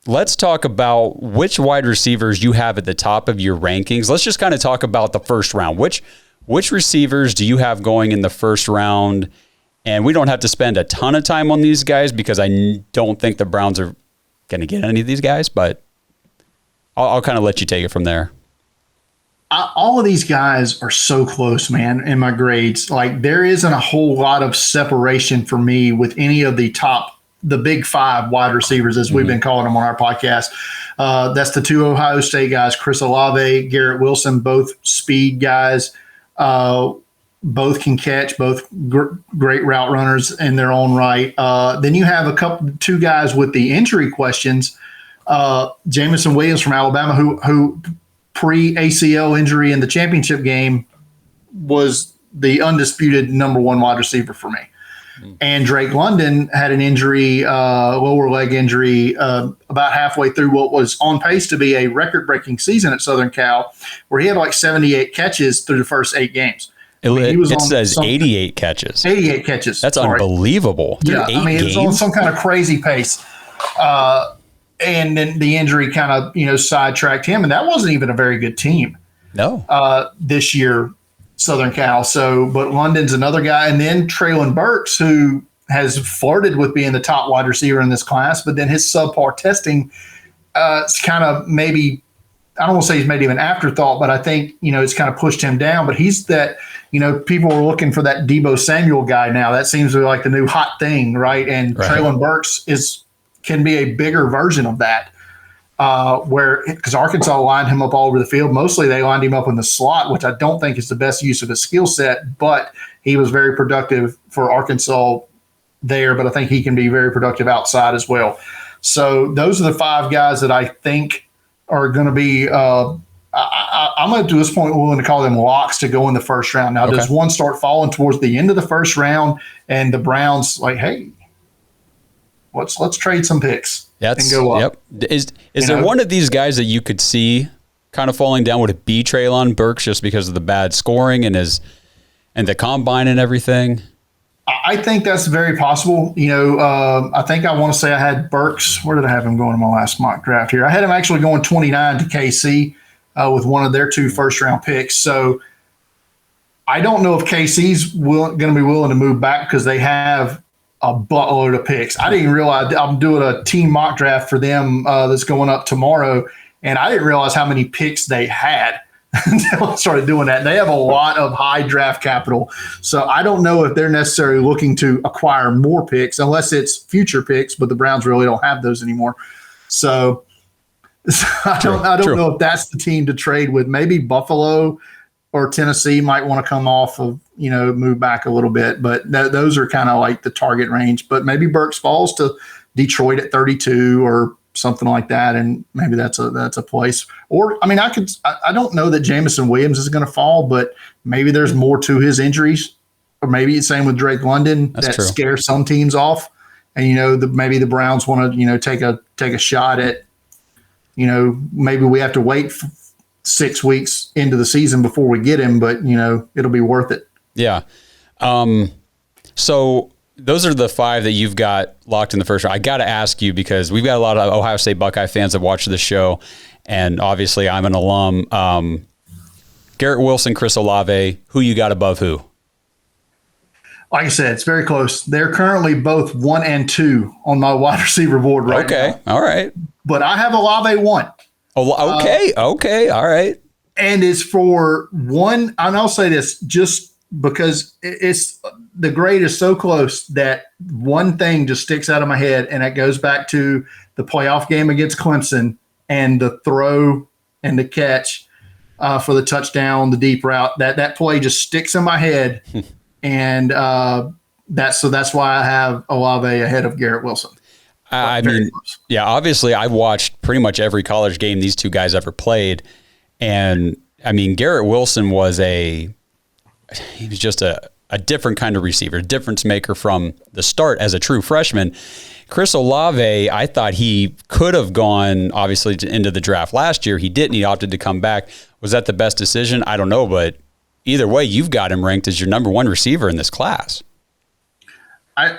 let's talk about which wide receivers you have at the top of your rankings. Let's just kind of talk about the first round. Which receivers do you have going in the first round? And we don't have to spend a ton of time on these guys because I don't think the Browns are going to get any of these guys, but I'll kind of let you take it from there. All of these guys are so close, man, in my grades. Like, there isn't a whole lot of separation for me with any of the big five wide receivers, as we've been calling them on our podcast. That's the two Ohio State guys, Chris Olave, Garrett Wilson, both speed guys. Both can catch, both great route runners in their own right. Then you have two guys with the injury questions. Jameson Williams from Alabama, who pre-ACL injury in the championship game was the undisputed number one wide receiver for me. And Drake London had an injury, lower leg injury, about halfway through what was on pace to be a record-breaking season at Southern Cal, where he had like 78 catches through the first 8 games. It says 88 catches. 88 catches. That's unbelievable. Yeah, I mean, it was on some kind of crazy pace. And then the injury kind of, sidetracked him. And that wasn't even a very good team. No. This year, Southern Cal. So, but London's another guy. And then Traylon Burks, who has flirted with being the top wide receiver in this class, but then his subpar testing, it's kind of maybe, I don't want to say he's maybe an afterthought, but I think, it's kind of pushed him down. But he's that, people are looking for that Deebo Samuel guy now. That seems to be like the new hot thing, right? And right. Traylon Burks can be a bigger version of that, because Arkansas lined him up all over the field. Mostly they lined him up in the slot, which I don't think is the best use of his skill set, but he was very productive for Arkansas there. But I think he can be very productive outside as well. So those are the 5 guys that I think are going to be I'm going to, this point, willing to call them locks to go in the first round. Now, does one start falling towards the end of the first round and the Browns like, hey, let's trade some picks and go up? Yep. Is there one of these guys that you could see kind of falling down? Would it be Traylon Burks just because of the bad scoring and the combine and everything? I think that's very possible. I think I want to say I had Burks. Where did I have him going in my last mock draft here? I had him actually going 29 to KC with one of their 2 first-round picks. So I don't know if KC's going to be willing to move back because they have a buttload of picks. I didn't realize I'm doing a team mock draft for them that's going up tomorrow, and I didn't realize how many picks they had until I started doing that. They have a lot of high draft capital. So I don't know if they're necessarily looking to acquire more picks unless it's future picks, but the Browns really don't have those anymore. So I don't know if that's the team to trade with. Maybe Buffalo or Tennessee might want to come off of, move back a little bit, but those are kind of like the target range. But maybe Burks falls to Detroit at 32 or something like that, and maybe that's a place. Or I mean, I don't know that Jameson Williams is going to fall, but maybe there's more to his injuries, or maybe it's same with Drake London that scares some teams off, and maybe the Browns want to take a shot at, maybe we have to wait 6 weeks into the season before we get him, but it'll be worth it. Yeah. So those are the 5 that you've got locked in the first round. I got to ask you, because we've got a lot of Ohio State Buckeye fans that watch the show, and obviously I'm an alum. Garrett Wilson, Chris Olave, who you got above who? Like I said, it's very close. They're currently both 1 and 2 on my wide receiver board right now. Okay, all right. But I have Olave 1. Okay, all right. And it's for one, and I'll say this just because it's the grade is so close that one thing just sticks out of my head, and it goes back to the playoff game against Clemson and the throw and the catch for the touchdown, the deep route. That play just sticks in my head, and that's why I have Olave ahead of Garrett Wilson. I mean, yeah, obviously I've watched pretty much every college game these two guys ever played. And I mean, Garrett Wilson was just a different kind of receiver, difference maker from the start as a true freshman. Chris Olave, I thought he could have gone obviously into the draft last year. He didn't. He opted to come back. Was that the best decision? I don't know, but either way, you've got him ranked as your number 1 receiver in this class.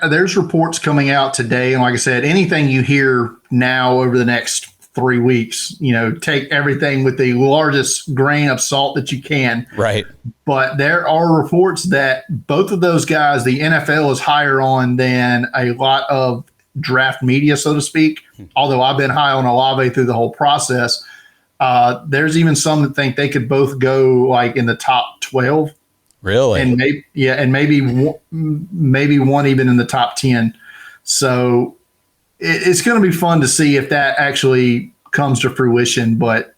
There's reports coming out today, and like I said, anything you hear now over the next 3 weeks, take everything with the largest grain of salt that you can. Right. But there are reports that both of those guys, the NFL is higher on than a lot of draft media, so to speak. Although I've been high on Olave through the whole process. There's even some that think they could both go like in the top 12. Really? And maybe one even in the top 10. So it's going to be fun to see if that actually comes to fruition. But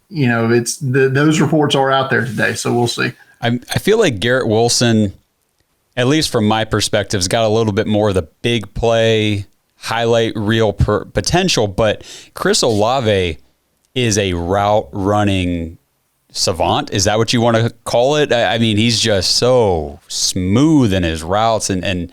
it's those reports are out there today, so we'll see. I feel like Garrett Wilson, at least from my perspective, has got a little bit more of the big play, highlight reel potential. But Chris Olave is a route running savant. Is that what you want to call it? I mean, he's just so smooth in his routes, and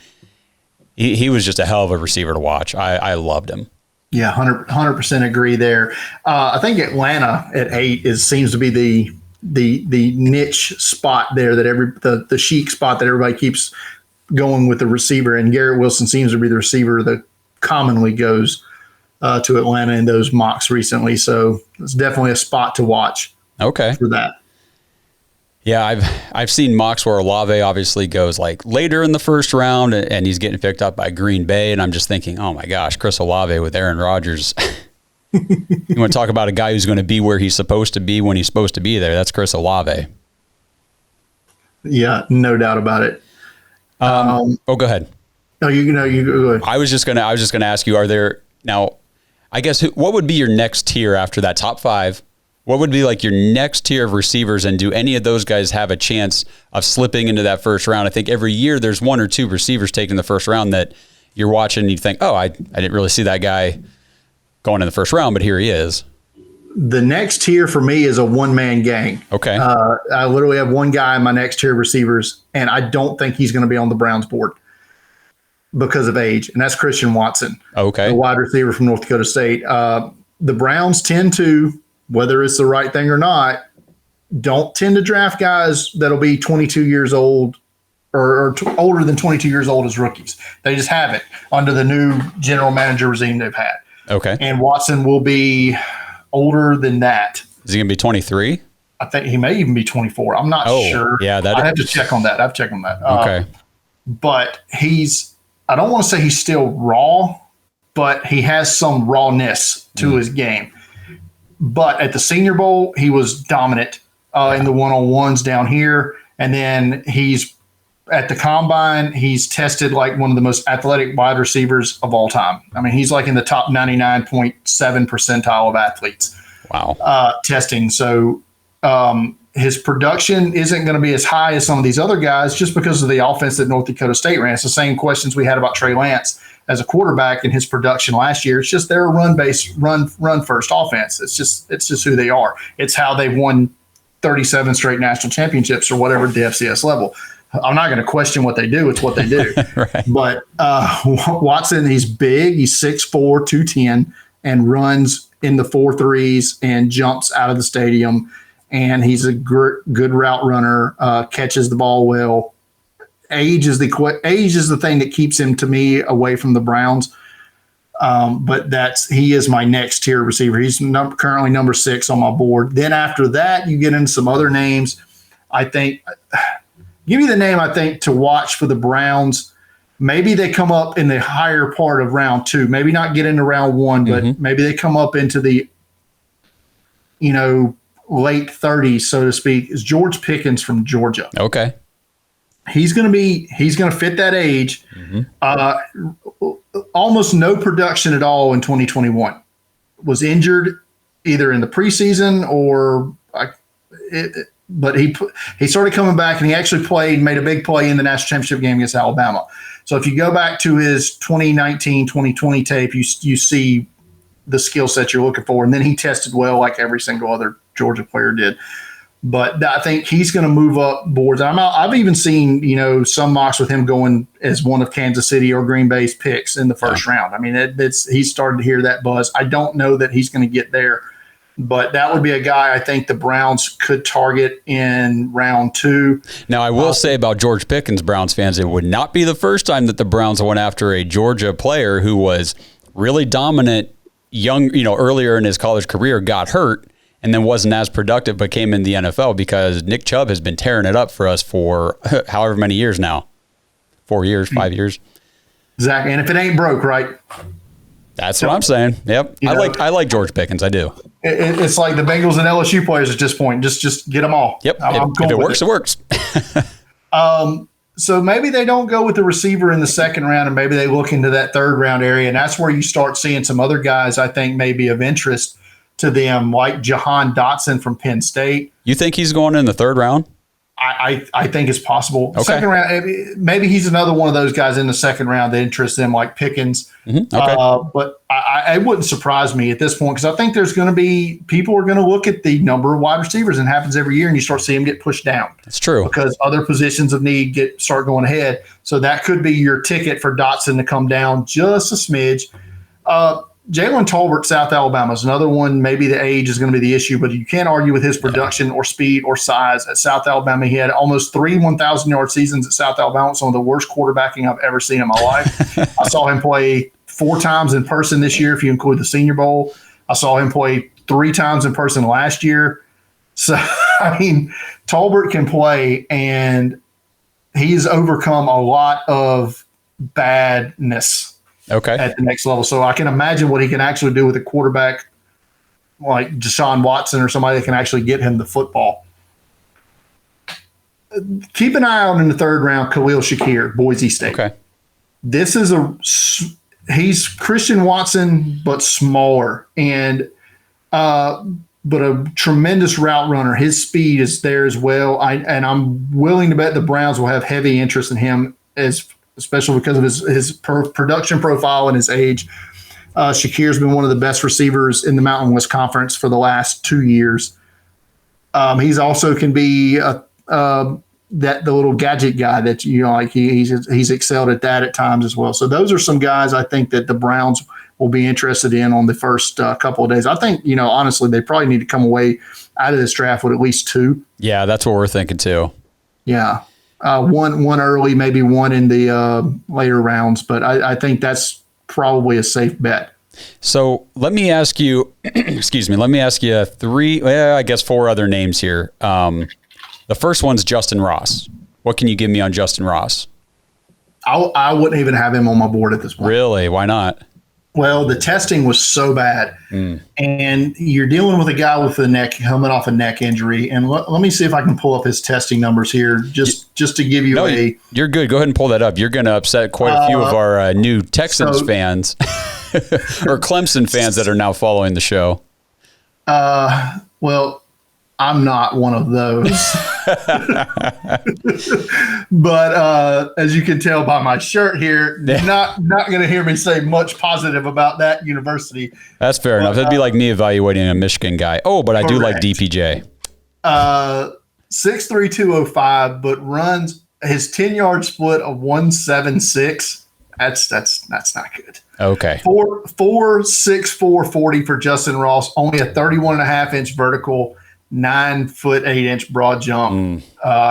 he was just a hell of a receiver to watch. I loved him. Yeah, 100% agree there. I think Atlanta at 8 seems to be the niche spot there that the chic spot that everybody keeps going with the receiver, and Garrett Wilson seems to be the receiver that commonly goes to Atlanta in those mocks recently. So it's definitely a spot to watch. Okay. For that. Yeah, I've seen mocks where Olave obviously goes like later in the first round and he's getting picked up by Green Bay, and I'm just thinking, oh my gosh, Chris Olave with Aaron Rodgers. You want to talk about a guy who's going to be where he's supposed to be when he's supposed to be there? That's Chris Olave. Yeah, no doubt about it. Go ahead. No, you go ahead. I was just gonna ask you, are there now? I guess what would be your next tier after that top 5? What would be like your next tier of receivers, and do any of those guys have a chance of slipping into that first round? I think every year there's 1 or 2 receivers taken in the first round that you're watching and you think, oh, I didn't really see that guy going in the first round, but here he is. The next tier for me is a one-man gang. Okay. I literally have one guy in my next tier of receivers, and I don't think he's going to be on the Browns board because of age, and that's Christian Watson. Okay. The wide receiver from North Dakota State. The Browns tend to, whether it's the right thing or not, don't tend to draft guys that'll be 22 years old or older than 22 years old as rookies. They just have it under the new general manager regime they've had. Okay. And Watson will be older than that. Is he going to be 23? I think he may even be 24. I'm not sure. Yeah, I have to check on that. I've checked on that. Okay. But I don't want to say he's still raw, but he has some rawness to his game. But at the Senior Bowl, he was dominant in the one-on-ones down here. And then he's at the Combine, he's tested like one of the most athletic wide receivers of all time. I mean, he's like in the top 99.7 percentile of athletes. Wow. Testing. So his production isn't going to be as high as some of these other guys just because of the offense that North Dakota State ran. It's the same questions we had about Trey Lance as a quarterback in his production last year. It's just they're a run first offense. It's just who they are. It's how they've won 37 straight national championships or whatever at the FCS level. I'm not going to question what they do. It's what they do. Right. But Watson, he's big. He's 6'4", 210, and runs in the 4.3s and jumps out of the stadium. And he's a good route runner, catches the ball well. Age is the thing that keeps him, to me, away from the Browns. But he is my next tier receiver. He's currently number 6 on my board. Then after that, you get into some other names. I think, give me the name I think to watch for the Browns. Maybe they come up in the higher part of round 2. Maybe not get into round 1, but maybe they come up into the, late 30s, so to speak. Is George Pickens from Georgia. Okay. He's going to fit that age. Almost no production at all in 2021. Was injured either in the preseason but he started coming back, and he actually made a big play in the national championship game against Alabama. So if you go back to his 2019, 2020 tape, you see the skill set you're looking for. And then he tested well like every single other Georgia player did. But I think he's going to move up boards. I've even seen, some mocks with him going as one of Kansas City or Green Bay's picks in the first round. I mean, he's started to hear that buzz. I don't know that he's going to get there but that would be a guy I think the Browns could target in round 2. Now, I will say about George Pickens, Browns fans, it would not be the first time that the Browns went after a Georgia player who was really dominant earlier in his college career, got hurt, and then wasn't as productive, but came in the NFL, because Nick Chubb has been tearing it up for us for however many years now. 4 years, 5 years. Exactly. And if it ain't broke, right? That's what I'm saying. Yep. I like George Pickens. I do. It's like the Bengals and LSU players at this point. Just get them all. Yep. If it works, it works. So maybe they don't go with the receiver in the second round, and maybe they look into that third round area. And that's where you start seeing some other guys I think may be of interest to them, like Jahan Dotson from Penn State. You think he's going in the third round? I think it's possible. Okay. Second round, maybe he's another one of those guys in the second round that interests them, like Pickens. Mm-hmm. Okay. But it wouldn't surprise me at this point, because I think there's going to be people are going to look at the number of wide receivers, and it happens every year, and you start seeing them get pushed down. That's true. Because other positions of need start going ahead. So that could be your ticket for Dotson to come down just a smidge. Jalen Tolbert, South Alabama, is another one. Maybe the age is going to be the issue, but you can't argue with his production or speed or size at South Alabama. He had almost 3 1,000-yard seasons at South Alabama, some of the worst quarterbacking I've ever seen in my life. I saw him play 4 times in person this year, if you include the Senior Bowl. I saw him play 3 times in person last year. So, I mean, Tolbert can play, and he's overcome a lot of badness. Okay. At the next level. So I can imagine what he can actually do with a quarterback like Deshaun Watson or somebody that can actually get him the football. Keep an eye out in the third round, Khalil Shakir, Boise State. Okay. This is he's Christian Watson, but smaller, and but a tremendous route runner. His speed is there as well. I'm willing to bet the Browns will have heavy interest in him, especially because of his production profile and his age. Shakir's been one of the best receivers in the Mountain West Conference for the last 2 years. He's also can be the little gadget guy that he's excelled at that at times as well. So those are some guys I think that the Browns will be interested in on the first couple of days. I think honestly they probably need to come away out of this draft with at least 2. Yeah, that's what we're thinking too. Yeah. One early, maybe one in the later rounds, but I think that's probably a safe bet. So let me ask you, let me ask you 4 other names here. The first one's Justin Ross. What can you give me on Justin Ross? I wouldn't even have him on my board at this point. Really? Why not? Well, the testing was so bad, and you're dealing with a guy with coming off a neck injury. And let me see if I can pull up his testing numbers here, just to give you You're good. Go ahead and pull that up. You're going to upset quite a few of our new Texans fans or Clemson fans that are now following the show. Well, I'm not one of those. But as you can tell by my shirt here, not going to hear me say much positive about that university. That's fair enough. That'd be like me evaluating a Michigan guy. Oh, but I do like DPJ. 6'3", 205, but runs his 10-yard split of 1.76. That's not good. Okay. 4.6, 40 for Justin Ross. Only a 31.5-inch vertical. 9'8" broad jump.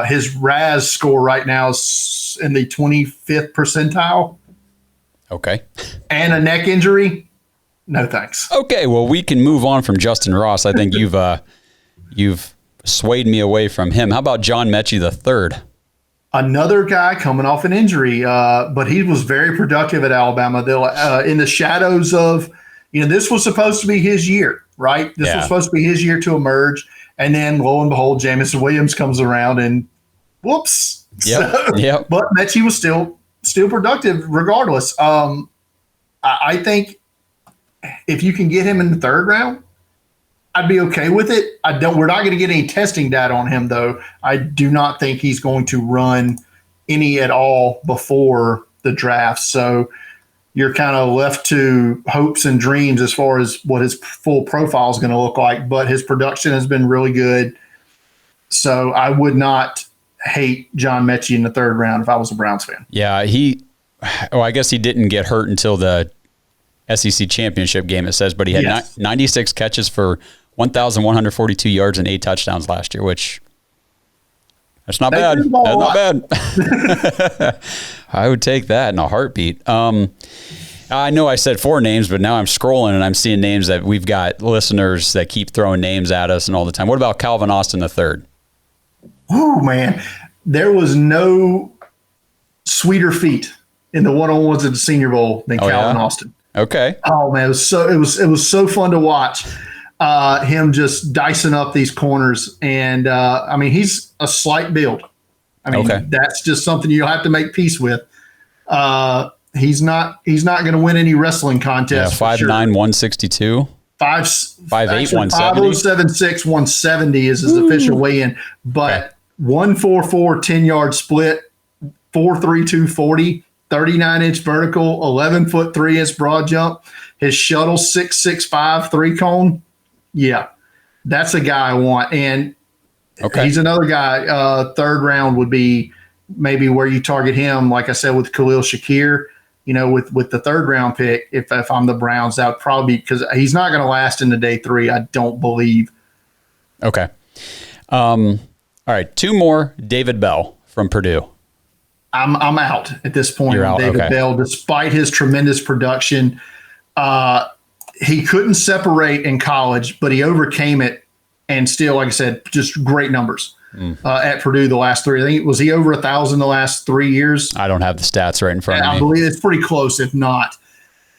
His RAS score right now is in the 25th percentile. Okay. And a neck injury. No thanks. Okay, well we can move on from Justin Ross. I think you've swayed me away from him. How about John Mechie III? Another guy coming off an injury, but he was very productive at Alabama. In the shadows of, this was supposed to be his year, right? This was supposed to be his year to emerge. And then, lo and behold, Jameson Williams comes around and whoops. Yep. But Mechie was still productive regardless. I think if you can get him in the third round, I'd be okay with it. We're not going to get any testing data on him, though. I do not think he's going to run any at all before the draft. So you're kind of left to hopes and dreams as far as what his full profile is going to look like. But his production has been really good. So I would not hate John Mechie in the third round if I was a Browns fan. Yeah, I guess he didn't get hurt until the SEC championship game, it says, but he had 96 catches for 1,142 yards and 8 touchdowns last year, which that's not bad. That's not bad. I would take that in a heartbeat. I know I said 4 names, but now I'm scrolling and I'm seeing names that we've got listeners that keep throwing names at us and all the time. What about Calvin Austin III? Oh, man. There was no sweeter feat in the one-on-ones at the Senior Bowl than Calvin Austin. Okay. Oh, man. It was so fun to watch him just dicing up these corners. And, I mean, he's a slight build. I mean, that's just something you'll have to make peace with. He's not going to win any wrestling contest. Yeah, 5'9", 162. 5'8", 170. 5'0", 170 is his official weigh-in. But 144 10-yard split, 4'3", 240, 39-inch vertical, 11-foot 3-inch broad jump. His shuttle 6'6", 3-cone. Yeah, that's a guy I want. And he's another guy. Third round would be maybe where you target him. Like I said, with Khalil Shakir, with the third round pick, if I'm the Browns, that would probably be because he's not going to last into day 3. I don't believe. Okay. All right. 2 more. David Bell from Purdue. I'm out at this point. You're out. David Bell, despite his tremendous production, he couldn't separate in college, but he overcame it, and still, like I said, just great numbers at Purdue the last 3. I think was he over 1,000 the last 3 years? I don't have the stats right in front of me. I believe it's pretty close, if not.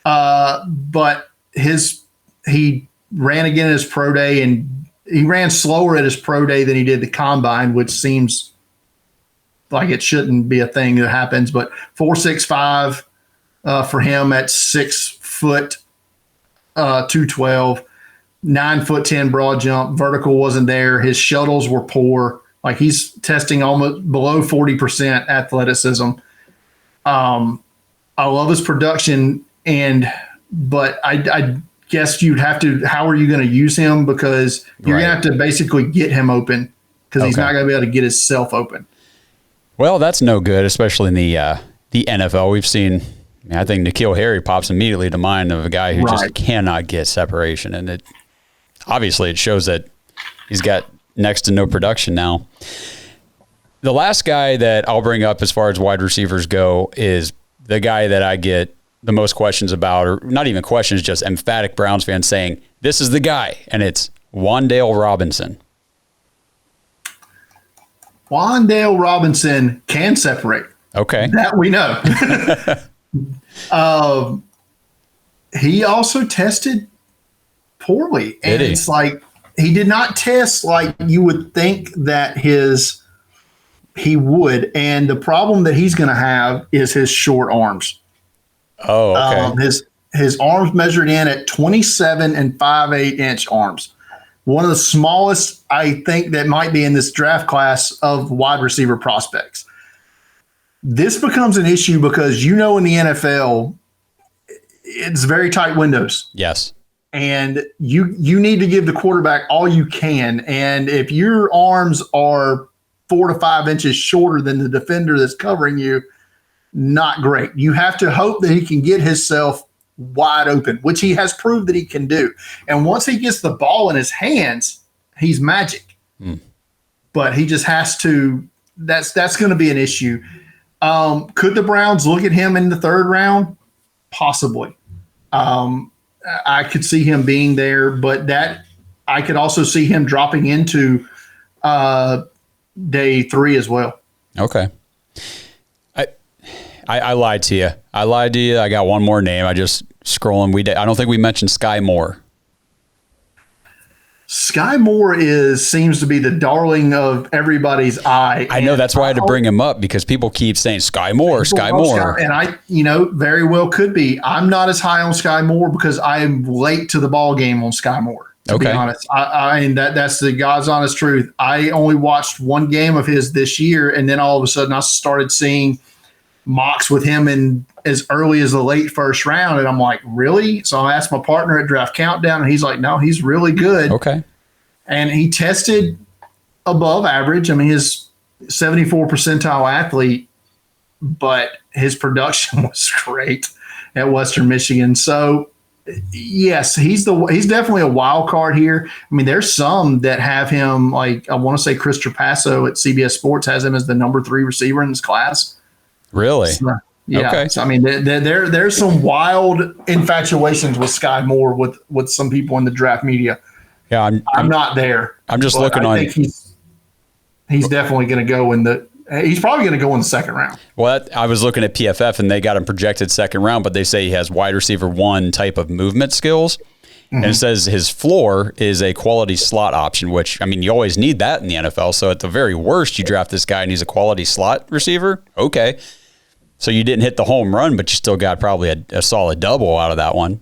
But he ran again at his pro day, and he ran slower at his pro day than he did the combine, which seems like it shouldn't be a thing that happens. But 4.65 for him at 6 foot 212, 9'10" broad jump. Vertical wasn't there. His shuttles were poor. Like he's testing almost below 40% athleticism. I love his production, but I guess you'd have to. How are you going to use him? Because you're going to have to basically get him open because he's not going to be able to get himself open. Well, that's no good, especially in the NFL. We've seen. I think N'Keal Harry pops immediately to mind of a guy who just cannot get separation, and it shows that he's got next to no production now. The last guy that I'll bring up as far as wide receivers go is the guy that I get the most questions about, or not even questions, just emphatic Browns fans saying, this is the guy, and it's Wan'Dale Robinson. Wan'Dale Robinson can separate. Okay. That we know. He also tested poorly. And it's like he did not test like you would think that he would. And the problem that he's going to have is his short arms. Oh, okay. His arms measured in at 27 and 5/8 inch arms. One of the smallest, I think, that might be in this draft class of wide receiver prospects. This becomes an issue because in the NFL, it's very tight windows. Yes. And you need to give the quarterback all you can. And if your arms are 4 to 5 inches shorter than the defender that's covering you, not great. You have to hope that he can get himself wide open, which he has proved that he can do. And once he gets the ball in his hands, he's magic. But he just has to. That's going to be an issue. Could the Browns look at him in the third round? Possibly. I could see him being there, but that I could also see him dropping into day 3 as well. Okay. I lied to you. I got one more name. I just scrolling. I don't think we mentioned Sky Moore. Sky Moore seems to be the darling of everybody's eye. I know, that's why I had to bring him up because people keep saying Sky Moore. And I, very well could be. I'm not as high on Sky Moore because I am late to the ball game on Sky Moore. To be honest, that's the God's honest truth. I only watched one game of his this year, and then all of a sudden I started seeing mocks with him in as early as the late first round, and I'm like, really? So I asked my partner at Draft Countdown, and he's like, no, he's really good. Okay. And he tested above average. I mean, his 74 percentile athlete, but his production was great at Western Michigan. So Yes, he's definitely a wild card here. I mean, there's some that have him, like I want to say Chris Trapasso at CBS Sports has him as the number 3 receiver in this class. Really? So, yeah. Okay. So I mean, there's some wild infatuations with Sky Moore with some people in the draft media. Yeah, I'm not there. I'm just looking on. I think he's definitely going to go in the. He's probably going to go in the second round. Well, I was looking at PFF, and they got him projected second round, but they say he has wide receiver 1 type of movement skills. Mm-hmm. And it says his floor is a quality slot option, which, I mean, you always need that in the NFL. So at the very worst, you draft this guy and he's a quality slot receiver. Okay. So you didn't hit the home run, but you still got probably a solid double out of that one.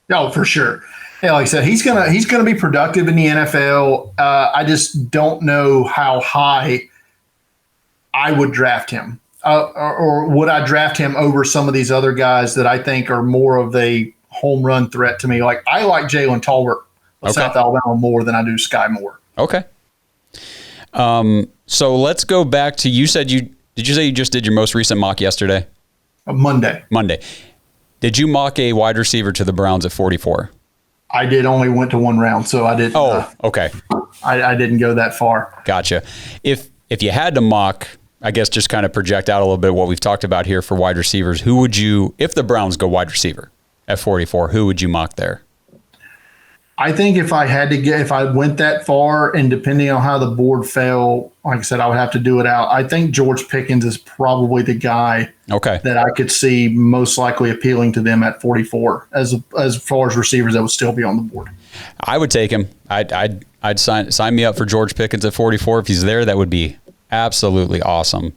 Oh, for sure. Yeah, like I said, he's gonna be productive in the NFL. I just don't know how high I would draft him, or would I draft him over some of these other guys that I think are more of a home run threat to me? Like I like Jalen Tolbert of South Alabama more than I do Sky Moore. Okay. So let's go back to, did you say you just did your most recent mock yesterday? Monday. Did you mock a wide receiver to the Browns at 44? I did, only went to 1 round, so I didn't. Oh, okay. I didn't go that far. Gotcha. If you had to mock, I guess just kind of project out a little bit what we've talked about here for wide receivers, who would you, if the Browns go wide receiver at 44, who would you mock there? I think if I went that far, and depending on how the board fell, like I said, I would have to do it out. I think George Pickens is probably the guy that I could see most likely appealing to them at 44 as far as receivers that would still be on the board. I would take him. I'd sign me up for George Pickens at 44. If he's there, that would be absolutely awesome.